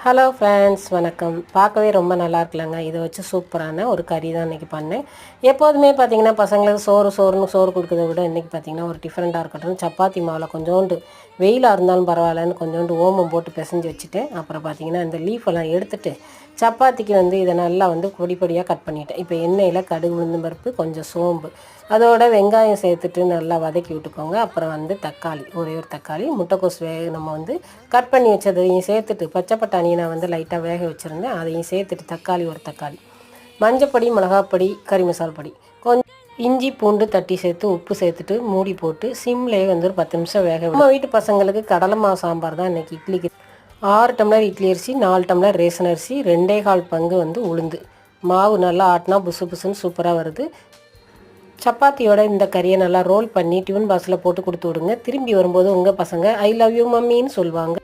Hello friends, வணக்கம். பார்க்கவே ரொம்ப நல்லா இருக்குல்லங்க. இதை வச்சு சூப்பரான ஒரு கறி தான் இன்றைக்கி பண்ணேன். எப்போதுமே பார்த்திங்கன்னா பசங்களுக்கு சோறு கொடுக்கறத விட இன்றைக்கி பார்த்திங்கன்னா ஒரு டிஃப்ரெண்ட்டாக இருக்கட்டும். சப்பாத்தி மாவில் கொஞ்சோண்டு வெயிலாக இருந்தாலும் பரவாயில்லன்னு கொஞ்சோண்டு ஓமம் போட்டு பிசைஞ்சு வச்சுட்டேன். அப்புறம் பார்த்திங்கன்னா இந்த லீஃபெல்லாம் எடுத்துகிட்டு சப்பாத்திக்கு இதை நல்லா பொடி பொடியாக கட் பண்ணிட்டேன். இப்போ எண்ணெயில் கடுகு, உளுந்தம் பருப்பு, கொஞ்சம் சோம்பு, அதோட வெங்காயம் சேர்த்துட்டு நல்லா வதக்கி விட்டுக்கோங்க. அப்புறம் தக்காளி, ஒரே ஒரு தக்காளி, முட்டைக்கோஸ் நம்ம கட் பண்ணி வச்சதையும் சேர்த்துட்டு, பச்சை பட்டாணியை நான் லைட்டாக வேக வச்சுருந்தேன், அதையும் சேர்த்துட்டு தக்காளி, ஒரு தக்காளி, மஞ்சப்பொடி, மிளகாப்பொடி, கறி மசால் பொடி, கொஞ்சம் இஞ்சி பூண்டு தட்டி சேர்த்து உப்பு சேர்த்துட்டு மூடி போட்டு சிம்லேயே ஒரு 10 நிமிஷம் வேக. நம்ம வீட்டு பசங்களுக்கு கடலை மாவு சாம்பார் தான் இன்றைக்கி இட்லிக்கு. 6 டம்ளர் இட்லி அரிசி, 4 டம்ளர் ரேஷன் அரிசி, 2.25 பங்கு உளுந்து. மாவு நல்லா ஆட்டினா புசு புசுன்னு சூப்பராக வருது. சப்பாத்தியோட இந்த கறியை நல்லா ரோல் பண்ணி டிஃபன் பாக்ஸில் போட்டு கொடுத்து விடுங்க. திரும்பி வரும்போது உங்கள் பசங்க ஐ லவ் யூ மம்மின்னு சொல்லுவாங்க.